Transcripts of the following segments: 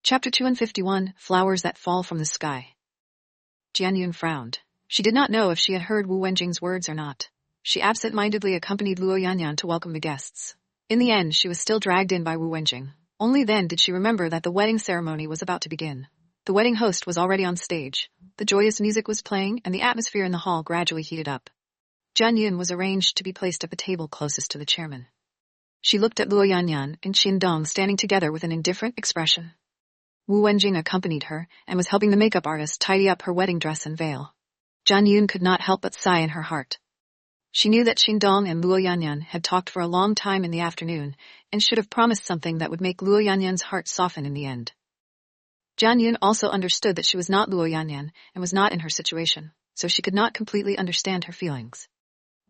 Chapter 251, Flowers That Fall from the Sky. Jianyun frowned. She did not know if she had heard Wu Wenjing's words or not. She absent-mindedly accompanied Luo Yanyan to welcome the guests. In the end, she was still dragged in by Wu Wenjing. Only then did she remember that the wedding ceremony was about to begin. The wedding host was already on stage. The joyous music was playing, and the atmosphere in the hall gradually heated up. Jianyun was arranged to be placed at the table closest to the chairman. She looked at Luo Yanyan and Qin Dong standing together with an indifferent expression. Wu Wenjing accompanied her and was helping the makeup artist tidy up her wedding dress and veil. Jianyun could not help but sigh in her heart. She knew that Qin Dong and Luo Yanyan had talked for a long time in the afternoon and should have promised something that would make Luo Yanyan's heart soften in the end. Jianyun also understood that she was not Luo Yanyan and was not in her situation, so she could not completely understand her feelings.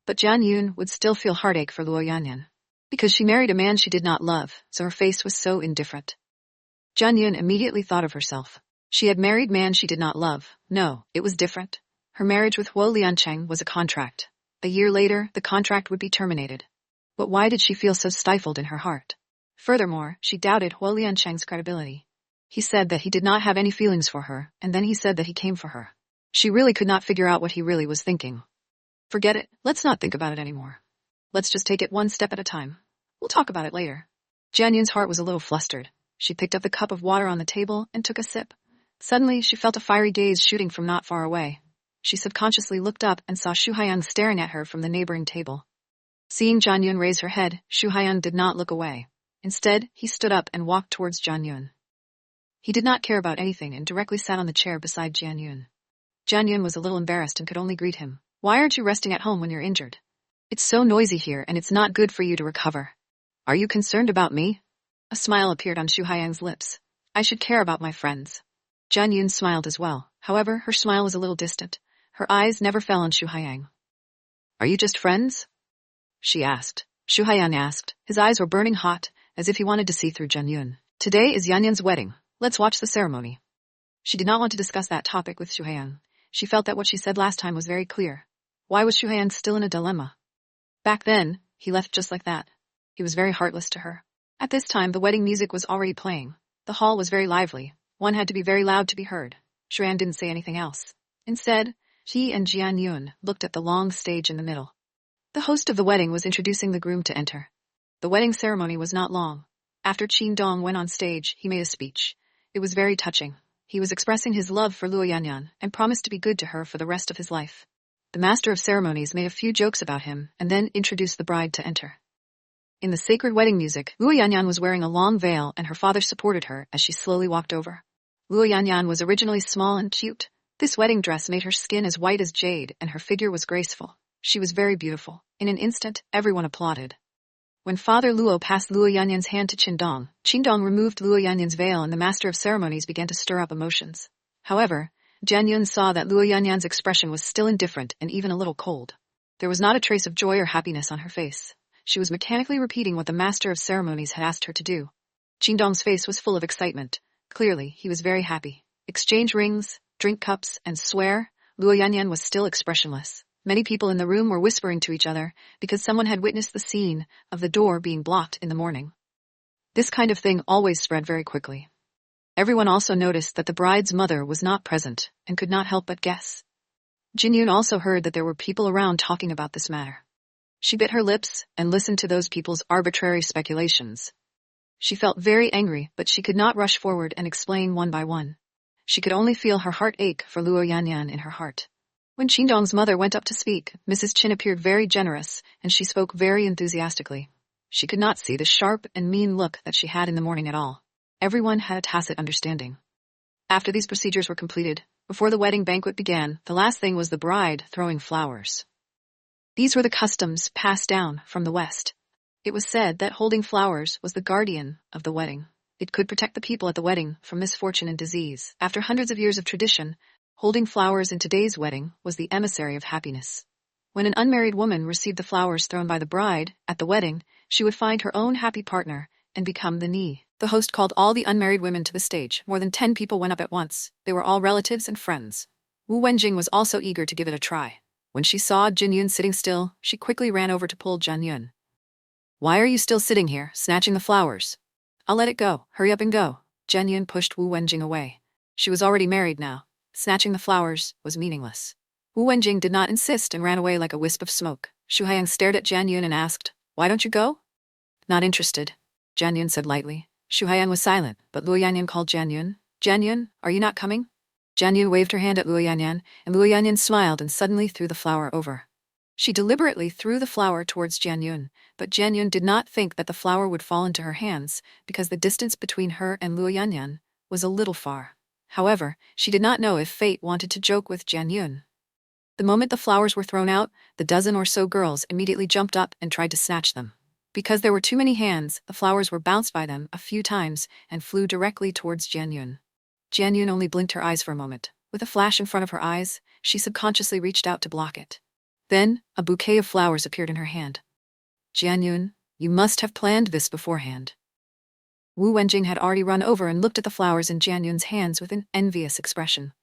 But Jianyun would still feel heartache for Luo Yanyan, because she married a man she did not love, so her face was so indifferent. Jianyun immediately thought of herself. She had married a man she did not love. No, it was different. Her marriage with Huo Liancheng was a contract. A year later, the contract would be terminated. But why did she feel so stifled in her heart? Furthermore, she doubted Huo Liancheng's credibility. He said that he did not have any feelings for her, and then he said that he came for her. She really could not figure out what he really was thinking. Forget it. Let's not think about it anymore. Let's just take it one step at a time. We'll talk about it later. Jianyun's heart was a little flustered. She picked up the cup of water on the table and took a sip. Suddenly, she felt a fiery gaze shooting from not far away. She subconsciously looked up and saw Shu Haiyang staring at her from the neighboring table. Seeing Jianyun raise her head, Shu Haiyang did not look away. Instead, he stood up and walked towards Jianyun. He did not care about anything and directly sat on the chair beside Jianyun. Jianyun was a little embarrassed and could only greet him. Why aren't you resting at home when you're injured? It's so noisy here and it's not good for you to recover. Are you concerned about me? A smile appeared on Shu Haiyang's lips. I should care about my friends. Jianyun smiled as well. However, her smile was a little distant. Her eyes never fell on Shu Haiyang. Are you just friends? She asked. Shu Haiyang asked. His eyes were burning hot, as if he wanted to see through Jianyun. Today is Yanyan's wedding. Let's watch the ceremony. She did not want to discuss that topic with Shu Haiyang. She felt that what she said last time was very clear. Why was Shu Haiyang still in a dilemma? Back then, he left just like that. He was very heartless to her. At this time, the wedding music was already playing. The hall was very lively. One had to be very loud to be heard. Shu Haiyang didn't say anything else. Instead, he and Jianyun looked at the long stage in the middle. The host of the wedding was introducing the groom to enter. The wedding ceremony was not long. After Qin Dong went on stage, he made a speech. It was very touching. He was expressing his love for Luo Yanyan and promised to be good to her for the rest of his life. The master of ceremonies made a few jokes about him and then introduced the bride to enter. In the sacred wedding music, Luo Yanyan was wearing a long veil and her father supported her as she slowly walked over. Luo Yanyan was originally small and cute. This wedding dress made her skin as white as jade and her figure was graceful. She was very beautiful. In an instant, everyone applauded. When Father Luo passed Luo Yanyan's hand to Qin Dong removed Luo Yanyan's veil and the master of ceremonies began to stir up emotions. However, Jianyun saw that Luo Yanyan's expression was still indifferent and even a little cold. There was not a trace of joy or happiness on her face. She was mechanically repeating what the master of ceremonies had asked her to do. Qin Dong's face was full of excitement. Clearly, he was very happy. Exchange rings, drink cups, and swear, Luo Yanyan was still expressionless. Many people in the room were whispering to each other because someone had witnessed the scene of the door being blocked in the morning. This kind of thing always spread very quickly. Everyone also noticed that the bride's mother was not present and could not help but guess. Jianyun also heard that there were people around talking about this matter. She bit her lips and listened to those people's arbitrary speculations. She felt very angry, but she could not rush forward and explain one by one. She could only feel her heart ache for Luo Yanyan in her heart. When Qin Dong's mother went up to speak, Mrs. Qin appeared very generous, and she spoke very enthusiastically. She could not see the sharp and mean look that she had in the morning at all. Everyone had a tacit understanding. After these procedures were completed, before the wedding banquet began, the last thing was the bride throwing flowers. These were the customs passed down from the West. It was said that holding flowers was the guardian of the wedding. It could protect the people at the wedding from misfortune and disease. After hundreds of years of tradition, holding flowers in today's wedding was the emissary of happiness. When an unmarried woman received the flowers thrown by the bride at the wedding, she would find her own happy partner and become the ni. The host called all the unmarried women to the stage. More than 10 people went up at once. They were all relatives and friends. Wu Wenjing was also eager to give it a try. When she saw Jianyun sitting still, she quickly ran over to pull Jianyun. Why are you still sitting here, snatching the flowers? I'll let it go. Hurry up and go. Jian Yun pushed Wu Wenjing away. She was already married now. Snatching the flowers was meaningless. Wu Wenjing did not insist and ran away like a wisp of smoke. Xu Haiyang stared at Jian Yun and asked, "Why don't you go?" "Not interested," Jian Yun said lightly. Xu Haiyang was silent, but Luo Yanyan called Jian Yun. "Jian Yun, are you not coming?" Jian Yun waved her hand at Luo Yanyan, and Luo Yanyan smiled and suddenly threw the flower over. She deliberately threw the flower towards Jian Yun, but Jian Yun did not think that the flower would fall into her hands because the distance between her and Luo Yanyan was a little far. However, she did not know if fate wanted to joke with Jian Yun. The moment the flowers were thrown out, the dozen or so girls immediately jumped up and tried to snatch them. Because there were too many hands, the flowers were bounced by them a few times and flew directly towards Jian Yun. Jian Yun only blinked her eyes for a moment. With a flash in front of her eyes, she subconsciously reached out to block it. Then, a bouquet of flowers appeared in her hand. "Jian Yun, you must have planned this beforehand." Wu Wenjing had already run over and looked at the flowers in Jian Yun's hands with an envious expression.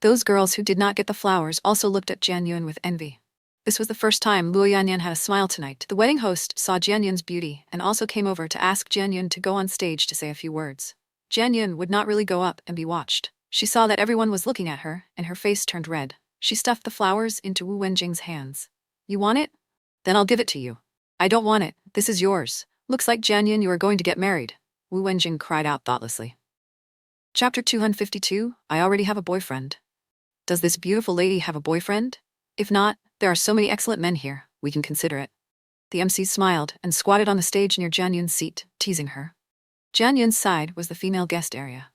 Those girls who did not get the flowers also looked at Jian Yun with envy. This was the first time Luo Yanyan had a smile tonight. The wedding host saw Jian Yun's beauty and also came over to ask Jian Yun to go on stage to say a few words. Jian Yun would not really go up and be watched. She saw that everyone was looking at her, and her face turned red. She stuffed the flowers into Wu Wenjing's hands. "You want it? Then I'll give it to you." "I don't want it. This is yours. Looks like, Jian Yun, you are going to get married," Wu Wenjing cried out thoughtlessly. Chapter 252, I already have a boyfriend. Does this beautiful lady have a boyfriend? If not, there are so many excellent men here, we can consider it. The MC smiled and squatted on the stage near Jian Yun's seat, teasing her. Jian Yun's side was the female guest area.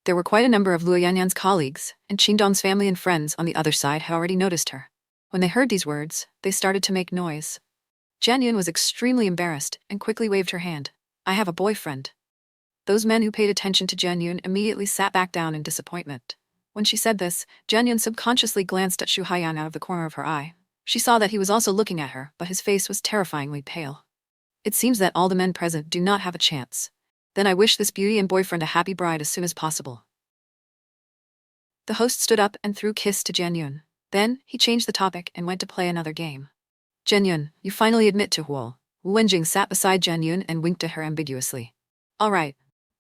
There were quite a number of Luo Yanyan's colleagues, and Qingdong's family and friends on the other side had already noticed her. When they heard these words, they started to make noise. Jian Yun was extremely embarrassed and quickly waved her hand. "I have a boyfriend." Those men who paid attention to Jian Yun immediately sat back down in disappointment. When she said this, Jian Yun subconsciously glanced at Xu Haiyang out of the corner of her eye. She saw that he was also looking at her, but his face was terrifyingly pale. "It seems that all the men present do not have a chance. Then I wish this beauty and boyfriend a happy bride as soon as possible." The host stood up and threw a kiss to Jian Yun. Then, he changed the topic and went to play another game. "Jian Yun, you finally admit to Huo." Wu Wenjing sat beside Jian Yun and winked at her ambiguously. "All right.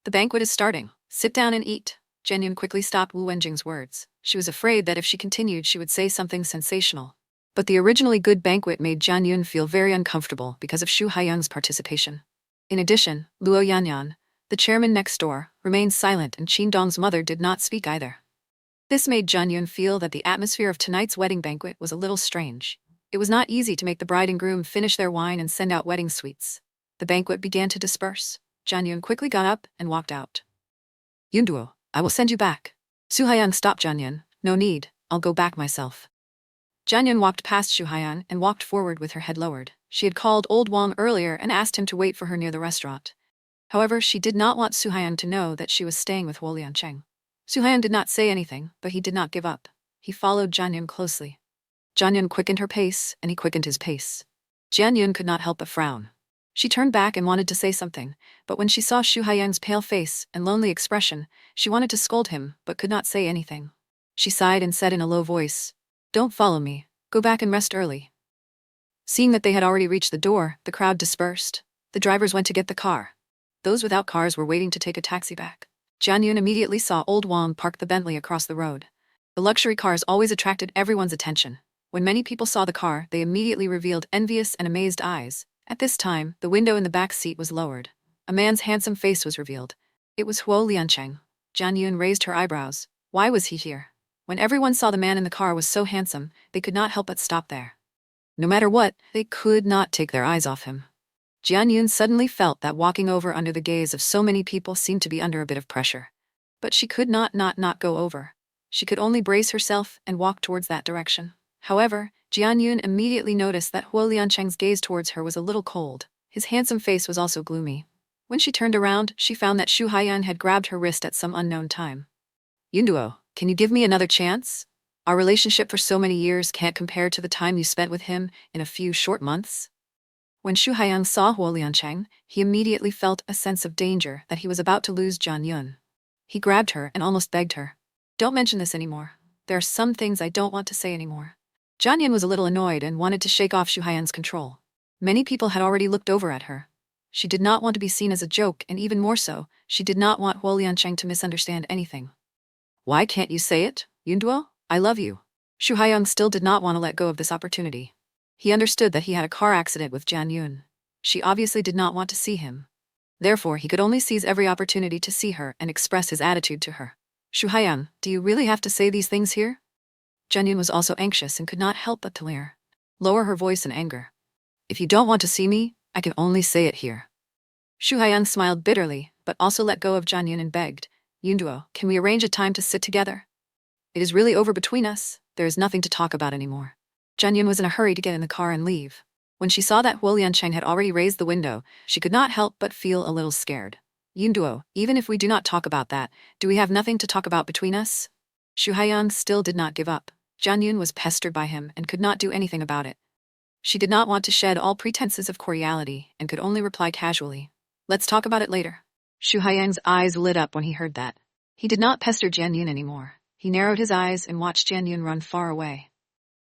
The banquet is starting. Sit down and eat." Jian Yun quickly stopped Wu Wenjing's words. She was afraid that if she continued she would say something sensational. But the originally good banquet made Jian Yun feel very uncomfortable because of Xu Haiyang's participation. In addition, Luo Yanyan, the chairman next door, remained silent and Qingdong's mother did not speak either. This made Jian Yun feel that the atmosphere of tonight's wedding banquet was a little strange. It was not easy to make the bride and groom finish their wine and send out wedding sweets. The banquet began to disperse. Jian Yun quickly got up and walked out. "Yunduo, I will send you back." Xu Haiyang stopped Jian Yun. "No need, I'll go back myself." Jian Yun walked past Xu Haiyang and walked forward with her head lowered. She had called Old Wang earlier and asked him to wait for her near the restaurant. However, she did not want Xu Haiyang to know that she was staying with Huo Liancheng. Xu Haiyang did not say anything, but he did not give up. He followed Jian Yun closely. Jian Yun quickened her pace, and he quickened his pace. Jian Yun could not help but frown. She turned back and wanted to say something, but when she saw Xu Haiyang's pale face and lonely expression, she wanted to scold him, but could not say anything. She sighed and said in a low voice, "Don't follow me. Go back and rest early." Seeing that they had already reached the door, the crowd dispersed. The drivers went to get the car. Those without cars were waiting to take a taxi back. Jian Yun immediately saw Old Wang park the Bentley across the road. The luxury cars always attracted everyone's attention. When many people saw the car, they immediately revealed envious and amazed eyes. At this time, the window in the back seat was lowered. A man's handsome face was revealed. It was Huo Liancheng. Jian Yun raised her eyebrows. Why was he here? When everyone saw the man in the car was so handsome, they could not help but stop there. No matter what, they could not take their eyes off him. Jian Yun suddenly felt that walking over under the gaze of so many people seemed to be under a bit of pressure. But she could not go over. She could only brace herself and walk towards that direction. However, Jian Yun immediately noticed that Huo Liancheng's gaze towards her was a little cold. His handsome face was also gloomy. When she turned around, she found that Xu Haiyang had grabbed her wrist at some unknown time. "Yunduo, can you give me another chance? Our relationship for so many years can't compare to the time you spent with him in a few short months." When Xu Haiyang saw Huo Liancheng, he immediately felt a sense of danger that he was about to lose Jian Yun. He grabbed her and almost begged her, "Don't mention this anymore. There are some things I don't want to say anymore." Jian Yun was a little annoyed and wanted to shake off Xu Haiyang's control. Many people had already looked over at her. She did not want to be seen as a joke, and even more so, she did not want Huo Liancheng to misunderstand anything. Why can't you say it, Yunduo? I love you. Xu Haiyang still did not want to let go of this opportunity. He understood that he had a car accident with Jian Yun. She obviously did not want to see him. Therefore, he could only seize every opportunity to see her and express his attitude to her. Xu Haiyang, do you really have to say these things here? Jian Yun was also anxious and could not help but to lower her voice in anger. If you don't want to see me, I can only say it here. Xu Haiyang smiled bitterly, but also let go of Jian Yun and begged, Yunduo, can we arrange a time to sit together? It is really over between us. There is nothing to talk about anymore. Jian Yun was in a hurry to get in the car and leave. When she saw that Huo Liancheng had already raised the window, she could not help but feel a little scared. Yunduo, even if we do not talk about that, do we have nothing to talk about between us? Xu Haiyang still did not give up. Jian Yun was pestered by him and could not do anything about it. She did not want to shed all pretenses of cordiality and could only reply casually, let's talk about it later. Xu Haiyang's eyes lit up when he heard that. He did not pester Jian Yun anymore. He narrowed his eyes and watched Jian Yun run far away.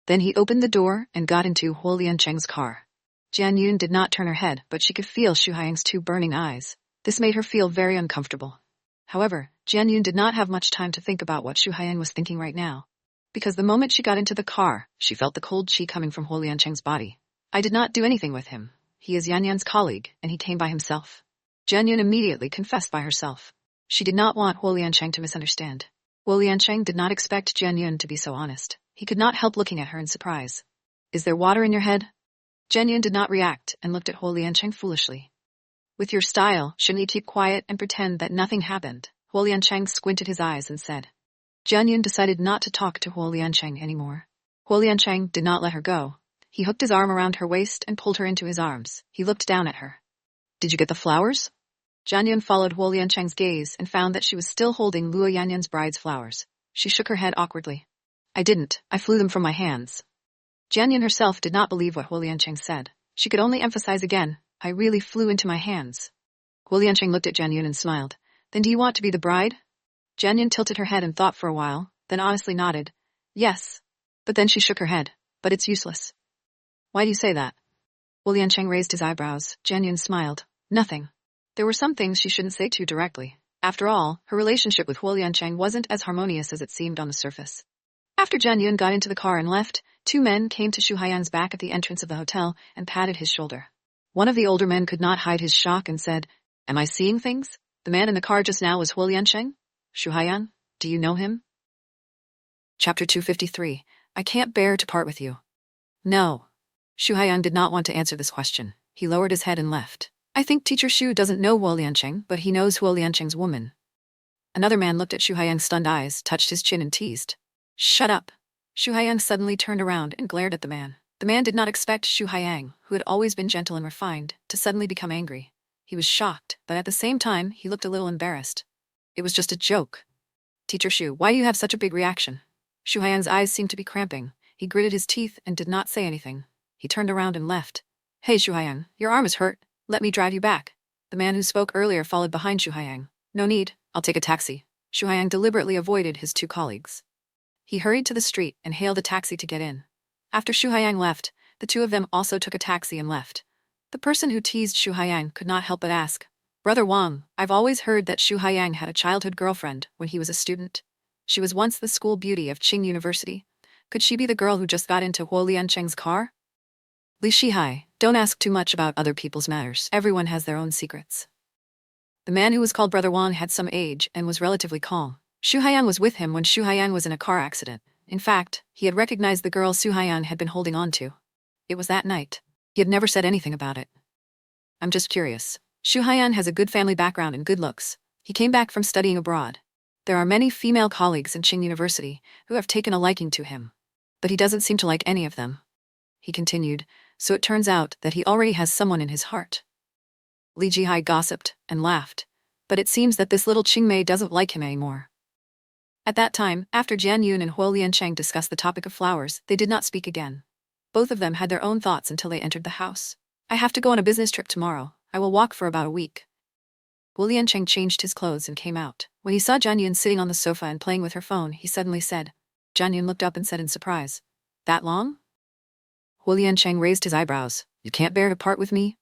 Then he opened the door and got into Huo Liancheng's car. Jian Yun did not turn her head, but she could feel Xu Haiyang's two burning eyes. This made her feel very uncomfortable. However, Jian Yun did not have much time to think about what Xu Haiyang was thinking right now. Because the moment she got into the car, she felt the cold qi coming from Huo Liancheng's body. I did not do anything with him. He is Yan Yan's colleague, and he came by himself. Jian Yun immediately confessed by herself. She did not want Huo Liancheng to misunderstand. Huo Liancheng did not expect Jian Yun to be so honest. He could not help looking at her in surprise. Is there water in your head? Jian Yun did not react and looked at Huo Liancheng foolishly. With your style, shouldn't you keep quiet and pretend that nothing happened? Huo Liancheng squinted his eyes and said. Jian Yun decided not to talk to Huo Liancheng anymore. Huo Liancheng did not let her go. He hooked his arm around her waist and pulled her into his arms. He looked down at her. Did you get the flowers? Jian Yun followed Huo Liancheng's gaze and found that she was still holding Luo Yanyan's bride's flowers. She shook her head awkwardly. I didn't. I flew them from my hands. Jian Yun herself did not believe what Huo Liancheng said. She could only emphasize again, I really flew into my hands. Huo Liancheng looked at Jian Yun and smiled. Then do you want to be the bride? Jian Yun tilted her head and thought for a while, then honestly nodded. Yes. But then she shook her head. But it's useless. Why do you say that? Huo Liancheng raised his eyebrows. Jian Yun smiled. Nothing. There were some things she shouldn't say too directly. After all, her relationship with Huo Liancheng wasn't as harmonious as it seemed on the surface. After Jian Yun got into the car and left, two men came to Xu Haiyang's back at the entrance of the hotel and patted his shoulder. One of the older men could not hide his shock and said, Am I seeing things? The man in the car just now was Huo Liancheng? Xu Haiyang, do you know him? Chapter 253. I can't bear to part with you. No. Xu Haiyang did not want to answer this question. He lowered his head and left. I think Teacher Xu doesn't know Huo Liancheng, but he knows Huo Liancheng's woman. Another man looked at Xu Haiyang's stunned eyes, touched his chin and teased. Shut up. Xu Haiyang suddenly turned around and glared at the man. The man did not expect Xu Haiyang, who had always been gentle and refined, to suddenly become angry. He was shocked, but at the same time, he looked a little embarrassed. It was just a joke. Teacher Xu, why do you have such a big reaction? Xu Haiyang's eyes seemed to be cramping. He gritted his teeth and did not say anything. He turned around and left. Hey Xu Haiyang, your arm is hurt. Let me drive you back. The man who spoke earlier followed behind Xu Haiyang. No need, I'll take a taxi. Xu Haiyang deliberately avoided his two colleagues. He hurried to the street and hailed a taxi to get in. After Xu Haiyang left, the two of them also took a taxi and left. The person who teased Xu Haiyang could not help but ask, Brother Wang, I've always heard that Xu Haiyang had a childhood girlfriend when he was a student. She was once the school beauty of Qing University. Could she be the girl who just got into Huo Liancheng's car? Li Shihai, don't ask too much about other people's matters. Everyone has their own secrets. The man who was called Brother Wang had some age and was relatively calm. Xu Haiyang was with him when Xu Haiyang was in a car accident. In fact, he had recognized the girl Xu Haiyang had been holding on to. It was that night. He had never said anything about it. I'm just curious. Xu Haiyang has a good family background and good looks. He came back from studying abroad. There are many female colleagues in Qing University who have taken a liking to him. But he doesn't seem to like any of them. He continued, so it turns out that he already has someone in his heart. Li Jihai gossiped and laughed, but it seems that this little Qingmei doesn't like him anymore. At that time, after Jian Yun and Huo Liancheng discussed the topic of flowers, they did not speak again. Both of them had their own thoughts until they entered the house. I have to go on a business trip tomorrow. I will walk for about a week. Huo Liancheng changed his clothes and came out. When he saw Jian Yun sitting on the sofa and playing with her phone, he suddenly said. Jian Yun looked up and said in surprise, That long? Huo Liancheng raised his eyebrows. You can't bear to part with me?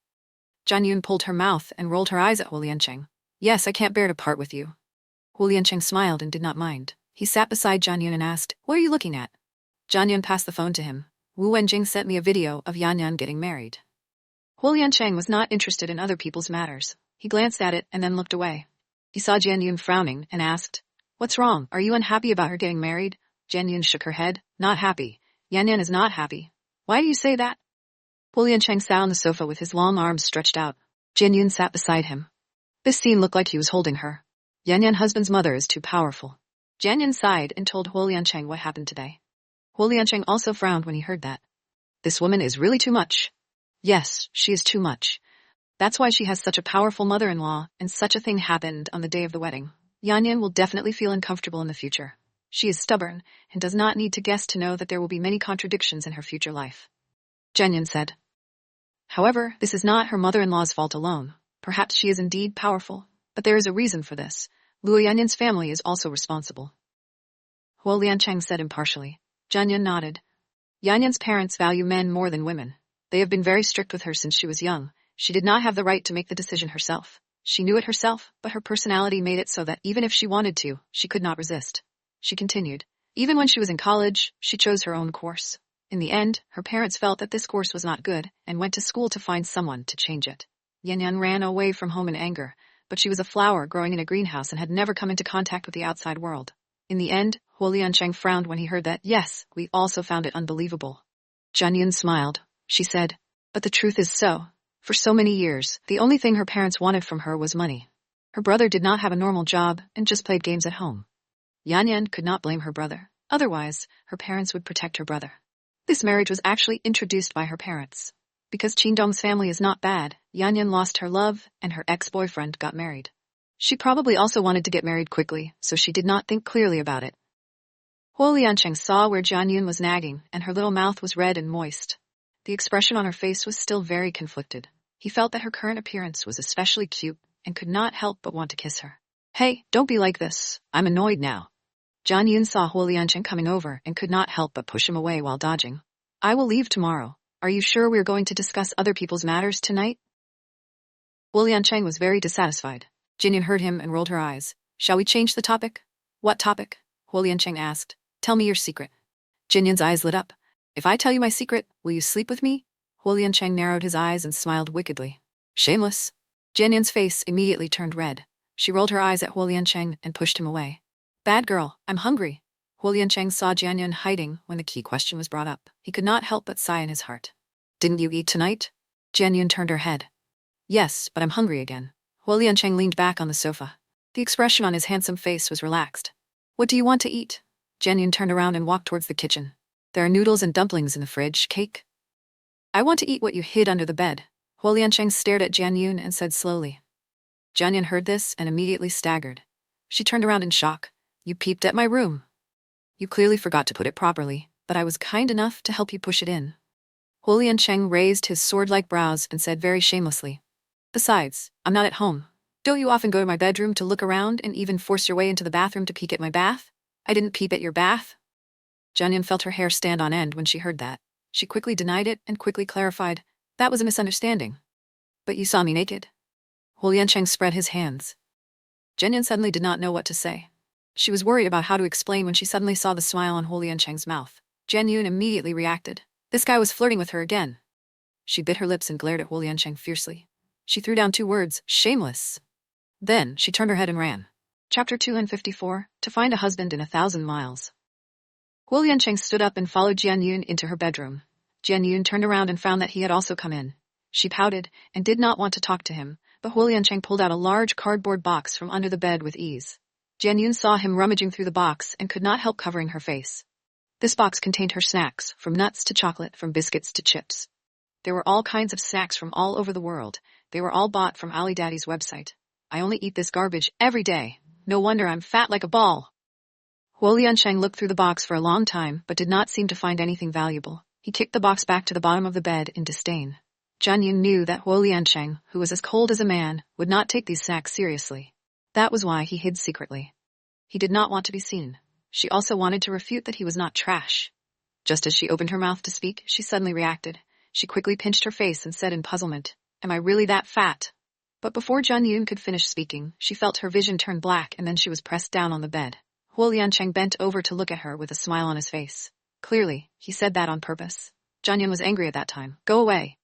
Jian Yun pulled her mouth and rolled her eyes at Huo Liancheng. Yes, I can't bear to part with you. Huo Liancheng smiled and did not mind. He sat beside Jian Yun and asked, what are you looking at? Jian Yun passed the phone to him. Wu Wenjing sent me a video of Yan Yan getting married. Huo Liancheng was not interested in other people's matters. He glanced at it and then looked away. He saw Jian Yun frowning and asked, what's wrong? Are you unhappy about her getting married? Jian Yun shook her head. Not happy. Yan Yan is not happy. Why do you say that? Huo Liancheng sat on the sofa with his long arms stretched out. Jian Yun sat beside him. This scene looked like he was holding her. Yan Yan's husband's mother is too powerful. Jian Yun sighed and told Huo Liancheng what happened today. Huo Liancheng also frowned when he heard that. This woman is really too much. Yes, she is too much. That's why she has such a powerful mother-in-law, and such a thing happened on the day of the wedding. Yan Yan will definitely feel uncomfortable in the future. She is stubborn, and does not need to guess to know that there will be many contradictions in her future life. Jian Yun said. However, this is not her mother-in-law's fault alone. Perhaps she is indeed powerful, but there is a reason for this. Luo Yanyan's family is also responsible. Huo Liancheng said impartially. Jian Yun nodded. Yan Yan's parents value men more than women. They have been very strict with her since she was young. She did not have the right to make the decision herself. She knew it herself, but her personality made it so that even if she wanted to, she could not resist. She continued. Even when she was in college, she chose her own course. In the end, her parents felt that this course was not good, and went to school to find someone to change it. Yan Yan ran away from home in anger, but she was a flower growing in a greenhouse and had never come into contact with the outside world. In the end, Huo Liancheng frowned when he heard that. Yes, we also found it unbelievable. Jian Yun smiled. She said, but the truth is so. For so many years, the only thing her parents wanted from her was money. Her brother did not have a normal job and just played games at home. Yan Yan could not blame her brother. Otherwise, her parents would protect her brother. This marriage was actually introduced by her parents. Because Qingdong's family is not bad, Yan Yan lost her love and her ex-boyfriend got married. She probably also wanted to get married quickly, so she did not think clearly about it. Huo Liancheng saw where Jian Yun was nagging, and her little mouth was red and moist. The expression on her face was still very conflicted. He felt that her current appearance was especially cute, and could not help but want to kiss her. Hey, don't be like this. I'm annoyed now. Jian Yun saw Huo Liancheng coming over and could not help but push him away while dodging. I will leave tomorrow. Are you sure we're going to discuss other people's matters tonight? Huo Liancheng was very dissatisfied. Jian Yun heard him and rolled her eyes. Shall we change the topic? What topic? Huo Liancheng asked. Tell me your secret. Jian Yun's eyes lit up. If I tell you my secret, will you sleep with me? Huo Liancheng narrowed his eyes and smiled wickedly. Shameless. Jian Yun's face immediately turned red. She rolled her eyes at Huo Liancheng and pushed him away. Bad girl, I'm hungry. Huo Liancheng saw Jian Yun hiding when the key question was brought up. He could not help but sigh in his heart. Didn't you eat tonight? Jian Yun turned her head. Yes, but I'm hungry again. Huo Liancheng leaned back on the sofa. The expression on his handsome face was relaxed. What do you want to eat? Jian Yun turned around and walked towards the kitchen. There are noodles and dumplings in the fridge. Cake? I want to eat what you hid under the bed. Huo Liancheng stared at Jian Yun and said slowly. Jian Yun heard this and immediately staggered. She turned around in shock. You peeped at my room. You clearly forgot to put it properly, but I was kind enough to help you push it in. Huo Liancheng raised his sword-like brows and said very shamelessly. Besides, I'm not at home. Don't you often go to my bedroom to look around and even force your way into the bathroom to peek at my bath? I didn't peep at your bath. Jian Yun felt her hair stand on end when she heard that. She quickly denied it and quickly clarified. That was a misunderstanding. But you saw me naked. Huo Liancheng spread his hands. Jian Yun suddenly did not know what to say. She was worried about how to explain when she suddenly saw the smile on Huo Liancheng's mouth. Jian Yun immediately reacted. This guy was flirting with her again. She bit her lips and glared at Huo Liancheng fiercely. She threw down 2 words, shameless. Then she turned her head and ran. Chapter 254, To Find a Husband in 1,000 Miles. Huo Liancheng stood up and followed Jian Yun into her bedroom. Jian Yun turned around and found that he had also come in. She pouted and did not want to talk to him, but Huo Liancheng pulled out a large cardboard box from under the bed with ease. Jian Yun saw him rummaging through the box and could not help covering her face. This box contained her snacks, from nuts to chocolate, from biscuits to chips. There were all kinds of snacks from all over the world. They were all bought from Ali Daddy's website. I only eat this garbage every day. No wonder I'm fat like a ball. Huo Liancheng looked through the box for a long time but did not seem to find anything valuable. He kicked the box back to the bottom of the bed in disdain. Jian Yun knew that Huo Liancheng, who was as cold as a man, would not take these snacks seriously. That was why he hid secretly. He did not want to be seen. She also wanted to refute that he was not trash. Just as she opened her mouth to speak, she suddenly reacted. She quickly pinched her face and said in puzzlement, Am I really that fat? But before Jianyun could finish speaking, she felt her vision turn black and then she was pressed down on the bed. Huo Liancheng bent over to look at her with a smile on his face. Clearly, he said that on purpose. Jianyun was angry at that time. Go away.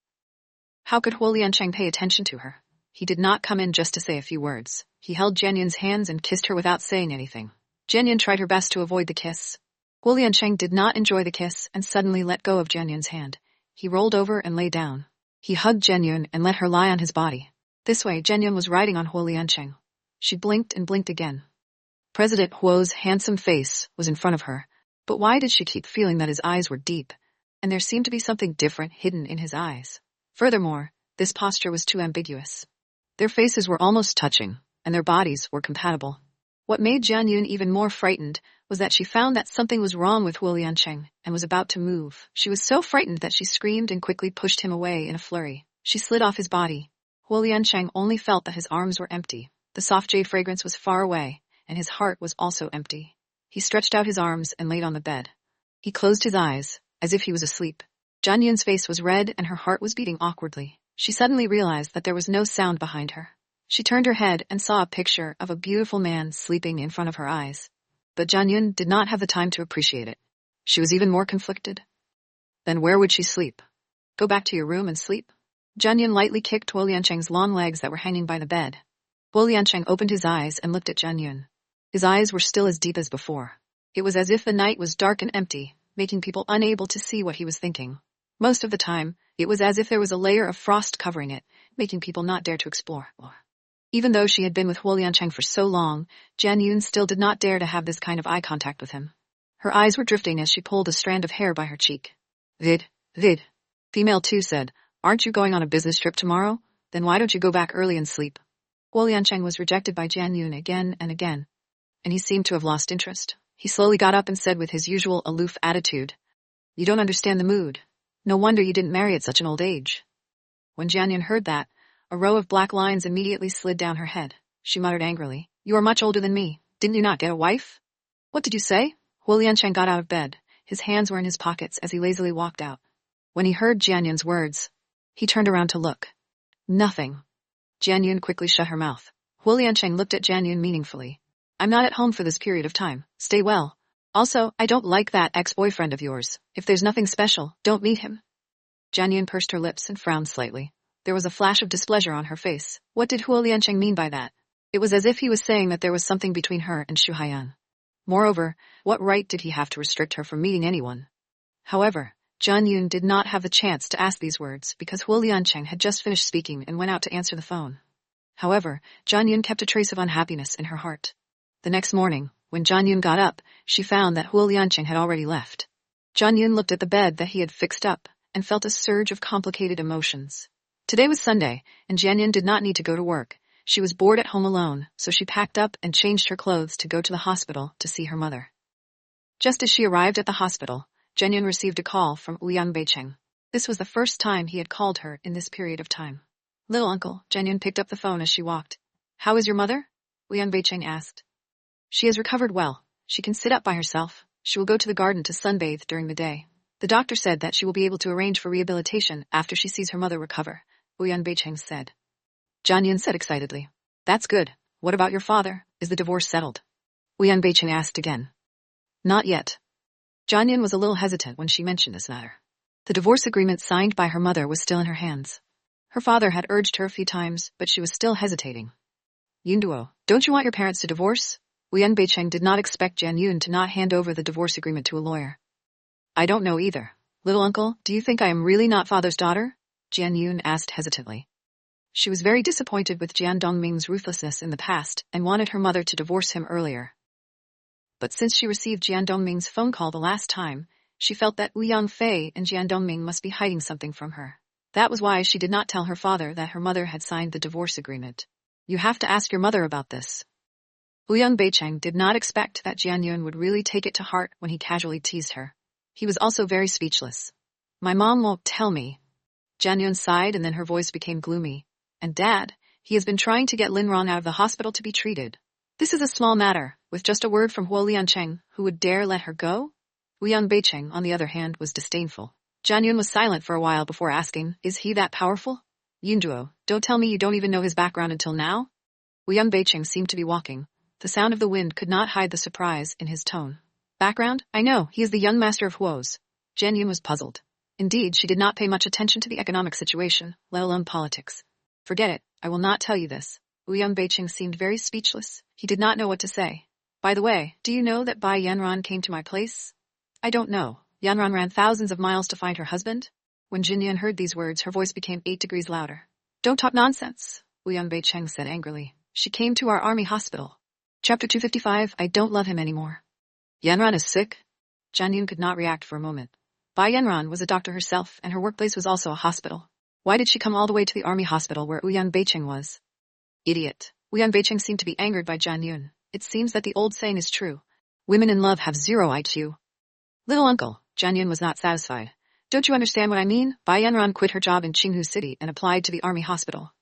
How could Huo Liancheng pay attention to her? He did not come in just to say a few words. He held Jianyun's hands and kissed her without saying anything. Jianyun tried her best to avoid the kiss. Huo Liancheng did not enjoy the kiss and suddenly let go of Jianyun's hand. He rolled over and lay down. He hugged Jianyun and let her lie on his body. This way, Jianyun was riding on Huo Liancheng. She blinked and blinked again. President Huo's handsome face was in front of her, but why did she keep feeling that his eyes were deep, and there seemed to be something different hidden in his eyes? Furthermore, this posture was too ambiguous. Their faces were almost touching, and their bodies were compatible. What made Jianyun even more frightened was that she found that something was wrong with Huo Liancheng and was about to move. She was so frightened that she screamed and quickly pushed him away in a flurry. She slid off his body. Huo Liancheng only felt that his arms were empty. The soft jade fragrance was far away, and his heart was also empty. He stretched out his arms and laid on the bed. He closed his eyes, as if he was asleep. Jianyun's face was red and her heart was beating awkwardly. She suddenly realized that there was no sound behind her. She turned her head and saw a picture of a beautiful man sleeping in front of her eyes. But Jianyun did not have the time to appreciate it. She was even more conflicted. Then where would she sleep? Go back to your room and sleep? Jianyun lightly kicked Huo Liancheng's long legs that were hanging by the bed. Huo Liancheng opened his eyes and looked at Jianyun. His eyes were still as deep as before. It was as if the night was dark and empty, making people unable to see what he was thinking. Most of the time, it was as if there was a layer of frost covering it, making people not dare to explore. Even though she had been with Huo Liancheng for so long, Jianyun still did not dare to have this kind of eye contact with him. Her eyes were drifting as she pulled a strand of hair by her cheek. Vid. Female 2 said, aren't you going on a business trip tomorrow? Then why don't you go back early and sleep? Huo Liancheng was rejected by Jianyun again and again, and he seemed to have lost interest. He slowly got up and said with his usual aloof attitude, You don't understand the mood. No wonder you didn't marry at such an old age. When Jianyun heard that, a row of black lines immediately slid down her head. She muttered angrily, You are much older than me. Didn't you not get a wife? What did you say? Huo Liancheng got out of bed. His hands were in his pockets as he lazily walked out. When he heard Jianyun's words, he turned around to look. Nothing. Jianyun quickly shut her mouth. Huo Liancheng looked at Jianyun meaningfully. I'm not at home for this period of time. Stay well. Also, I don't like that ex-boyfriend of yours. If there's nothing special, don't meet him. Jianyun pursed her lips and frowned slightly. There was a flash of displeasure on her face. What did Huo Liancheng mean by that? It was as if he was saying that there was something between her and Shu Haiyan. Moreover, what right did he have to restrict her from meeting anyone? However, Jianyun did not have the chance to ask these words because Huo Liancheng had just finished speaking and went out to answer the phone. However, Jianyun kept a trace of unhappiness in her heart. The next morning, when Jianyun got up, she found that Huo Liancheng had already left. Jianyun looked at the bed that he had fixed up and felt a surge of complicated emotions. Today was Sunday, and Jianyun did not need to go to work. She was bored at home alone, so she packed up and changed her clothes to go to the hospital to see her mother. Just as she arrived at the hospital, Jianyun received a call from Ouyang Beicheng. This was the first time he had called her in this period of time. Little uncle, Jianyun picked up the phone as she walked. How is your mother? Ouyang Beicheng asked. She has recovered well. She can sit up by herself. She will go to the garden to sunbathe during the day. The doctor said that she will be able to arrange for rehabilitation after she sees her mother recover, Ouyang Beicheng said. Jianyun said excitedly. That's good. What about your father? Is the divorce settled? Ouyang Beicheng asked again. Not yet. Jianyun was a little hesitant when she mentioned this matter. The divorce agreement signed by her mother was still in her hands. Her father had urged her a few times, but she was still hesitating. Yunduo, don't you want your parents to divorce? Ouyang Beicheng did not expect Jianyun to not hand over the divorce agreement to a lawyer. I don't know either. Little uncle, do you think I am really not father's daughter? Jianyun asked hesitantly. She was very disappointed with Jian Dongming's ruthlessness in the past and wanted her mother to divorce him earlier. But since she received Jian Dongming's phone call the last time, she felt that Ouyang Fei and Jian Dongming must be hiding something from her. That was why she did not tell her father that her mother had signed the divorce agreement. You have to ask your mother about this. Ouyang Beicheng did not expect that Jianyun would really take it to heart when he casually teased her. He was also very speechless. My mom won't tell me. Jianyun sighed and then her voice became gloomy. And Dad, he has been trying to get Lin Rong out of the hospital to be treated. This is a small matter, with just a word from Huo Liancheng, who would dare let her go? Ouyang Beicheng, on the other hand, was disdainful. Jianyun was silent for a while before asking, Is he that powerful? Yunduo, don't tell me you don't even know his background until now? Wu Yunbeiqing seemed to be walking. The sound of the wind could not hide the surprise in his tone. Background? I know, he is the young master of Huo's. Jian Yun was puzzled. Indeed, she did not pay much attention to the economic situation, let alone politics. Forget it, I will not tell you this. Wu Yunbeiqing seemed very speechless. He did not know what to say. By the way, do you know that Bai Yanran came to my place? I don't know. Yanran ran thousands of miles to find her husband? When Jinyan heard these words, her voice became 8 degrees louder. Don't talk nonsense, Wu Yunbeiqing said angrily. She came to our army hospital. Chapter 255, I don't love him anymore. Yanran is sick? Jian Yun could not react for a moment. Bai Yanran was a doctor herself, and her workplace was also a hospital. Why did she come all the way to the army hospital where Wu Yunbeiqing was? Idiot. Wu Yunbeiqing seemed to be angered by Jian Yun. It seems that the old saying is true. Women in love have 0 IQ. Little uncle, Jian Yun was not satisfied. Don't you understand what I mean? Bai Yanran quit her job in Qinghu City and applied to the army hospital.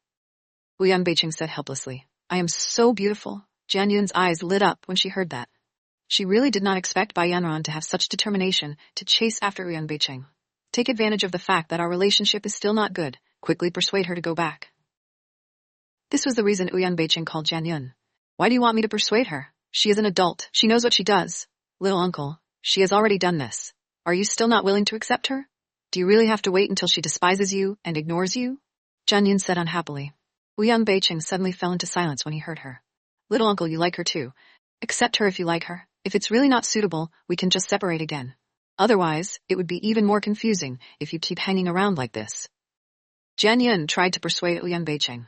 Wu Yunbeiqing said helplessly. I am so beautiful. Jian Yun's eyes lit up when she heard that. She really did not expect Bai Yanran to have such determination to chase after Wu Yunbeiqing. Take advantage of the fact that our relationship is still not good. Quickly persuade her to go back. This was the reason Wu Yunbeiqing called Jian Yun. Why do you want me to persuade her? She is an adult. She knows what she does. Little uncle, she has already done this. Are you still not willing to accept her? Do you really have to wait until she despises you and ignores you? Jian Yun said unhappily. Wu Yunbeiqing suddenly fell into silence when he heard her. Little uncle, you like her too. Accept her if you like her. If it's really not suitable, we can just separate again. Otherwise, it would be even more confusing if you keep hanging around like this. Jian Yun tried to persuade Wu Yunbeiqing.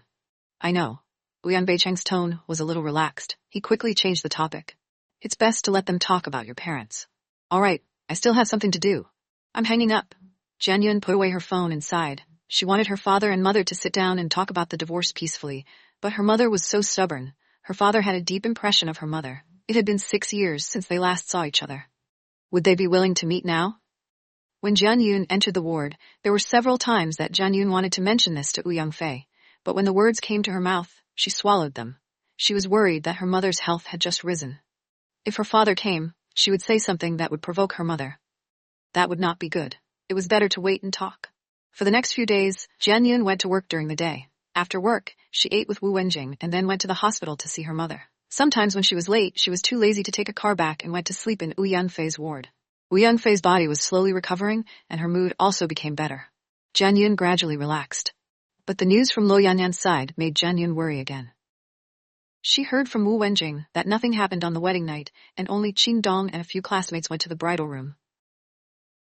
I know. Wu Yunbeiqing's tone was a little relaxed. He quickly changed the topic. It's best to let them talk about your parents. All right, I still have something to do. I'm hanging up. Jian Yun put away her phone and sighed. She wanted her father and mother to sit down and talk about the divorce peacefully, but her mother was so stubborn. Her father had a deep impression of her mother. It had been 6 years since they last saw each other. Would they be willing to meet now? When Jian Yun entered the ward, there were several times that Jian Yun wanted to mention this to Wu Yunfei, but when the words came to her mouth, she swallowed them. She was worried that her mother's health had just risen. If her father came, she would say something that would provoke her mother. That would not be good. It was better to wait and talk. For the next few days, Jian Yun went to work during the day. After work, she ate with Wu Wenjing and then went to the hospital to see her mother. Sometimes when she was late, she was too lazy to take a car back and went to sleep in Wu Yunfei's ward. Wu Yunfei's body was slowly recovering, and her mood also became better. Jian Yun gradually relaxed. But the news from Luo Yanyan's side made Jian Yun worry again. She heard from Wu Wenjing that nothing happened on the wedding night, and only Qin Dong and a few classmates went to the bridal room.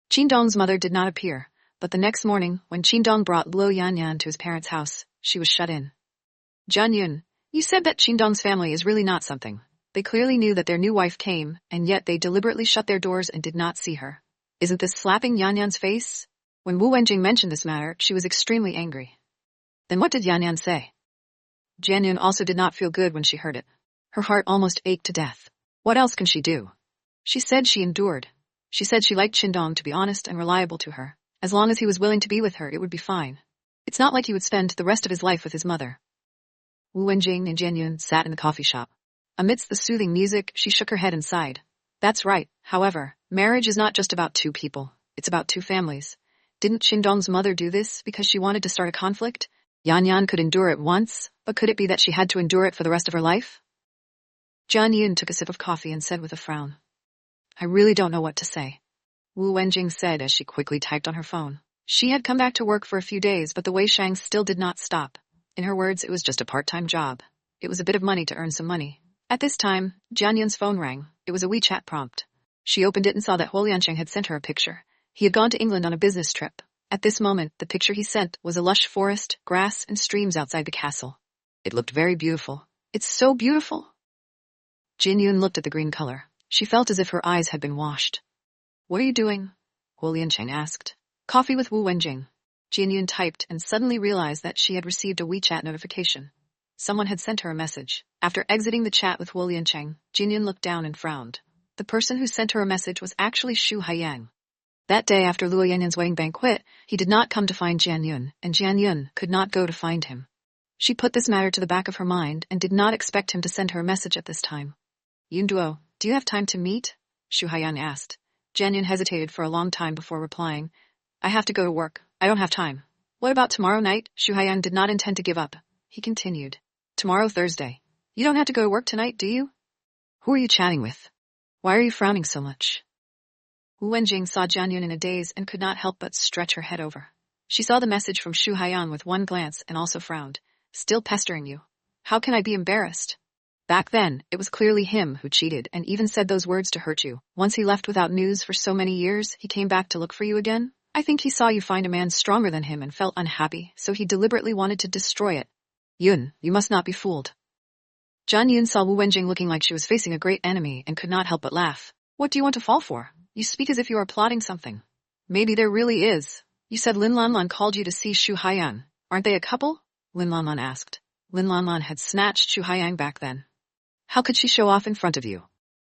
Qin Dong's mother did not appear, but the next morning, when Qin Dong brought Luo Yanyan to his parents' house, she was shut in. Jian Yun, you said that Qin Dong's family is really not something. They clearly knew that their new wife came, and yet they deliberately shut their doors and did not see her. Isn't this slapping Yanyan's face? When Wu Wenjing mentioned this matter, she was extremely angry. Then what did Yanyan say? Jian Yun also did not feel good when she heard it. Her heart almost ached to death. What else can she do? She said she endured. She said she liked Qin Dong to be honest and reliable to her. As long as he was willing to be with her, it would be fine. It's not like he would spend the rest of his life with his mother. Wu Wenjing and Jian Yun sat in the coffee shop. Amidst the soothing music, she shook her head and sighed. That's right. However, marriage is not just about 2 people. It's about 2 families. Didn't Qin Dong's mother do this because she wanted to start a conflict? Yanyan could endure it once, but could it be that she had to endure it for the rest of her life? Jian Yun took a sip of coffee and said with a frown, I really don't know what to say. Wu Wenjing said as she quickly typed on her phone. She had come back to work for a few days, but the Weishangs still did not stop. In her words, it was just a part-time job. It was a bit of money to earn some money. At this time, Jian Yun's phone rang. It was a WeChat prompt. She opened it and saw that Huo Liancheng had sent her a picture. He had gone to England on a business trip. At this moment, the picture he sent was a lush forest, grass, and streams outside the castle. It looked very beautiful. It's so beautiful. Jin Yun looked at the green color. She felt as if her eyes had been washed. What are you doing? Huo Liancheng asked. Coffee with Wu Wenjing. Jin Yun typed and suddenly realized that she had received a WeChat notification. Someone had sent her a message. After exiting the chat with Huo Liancheng, Jin Yun looked down and frowned. The person who sent her a message was actually Xu Haiyang. That day after Luo Yanyan's wedding banquet, he did not come to find Jian Yun, and Jian Yun could not go to find him. She put this matter to the back of her mind and did not expect him to send her a message at this time. Yunduo, do you have time to meet? Xu Haiyang asked. Jian Yun hesitated for a long time before replying. I have to go to work. I don't have time. What about tomorrow night? Shu Haiyang did not intend to give up. He continued. Tomorrow Thursday. You don't have to go to work tonight, do you? Who are you chatting with? Why are you frowning so much? Wu Wenjing saw Jian Yun in a daze and could not help but stretch her head over. She saw the message from Shu Haiyang with one glance and also frowned. Still pestering you. How can I be embarrassed? Back then, it was clearly him who cheated and even said those words to hurt you. Once he left without news for so many years, he came back to look for you again? I think he saw you find a man stronger than him and felt unhappy, so he deliberately wanted to destroy it. Yun, you must not be fooled. Jian Yun saw Wu Wenjing looking like she was facing a great enemy and could not help but laugh. What do you want to fall for? You speak as if you are plotting something. Maybe there really is. You said Lin Lanlan called you to see Shu Haiyang. Aren't they a couple? Lin Lanlan asked. Lin Lanlan had snatched Shu Haiyang back then. How could she show off in front of you?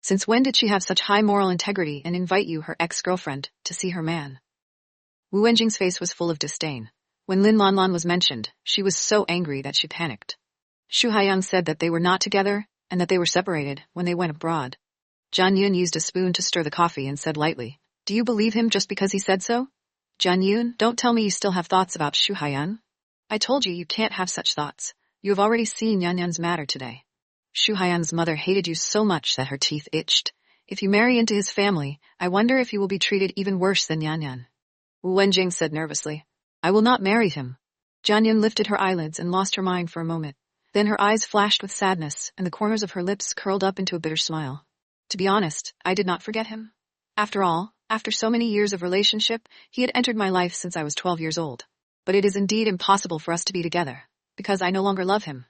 Since when did she have such high moral integrity and invite you, her ex-girlfriend, to see her man? Wu Wenjing's face was full of disdain. When Lin Lanlan was mentioned, she was so angry that she panicked. Shu Haiyang said that they were not together and that they were separated when they went abroad. Jian Yun used a spoon to stir the coffee and said lightly, Do you believe him just because he said so? Jian Yun, don't tell me you still have thoughts about Shu Haiyang. I told you can't have such thoughts. You have already seen Yan Yan's matter today. Shu Haiyang's mother hated you so much that her teeth itched. If you marry into his family, I wonder if you will be treated even worse than Yan Yan. Wu Wenjing said nervously. I will not marry him. Jian Yun lifted her eyelids and lost her mind for a moment. Then her eyes flashed with sadness, and the corners of her lips curled up into a bitter smile. To be honest, I did not forget him. After all, after so many years of relationship, he had entered my life since I was 12 years old. But it is indeed impossible for us to be together, because I no longer love him.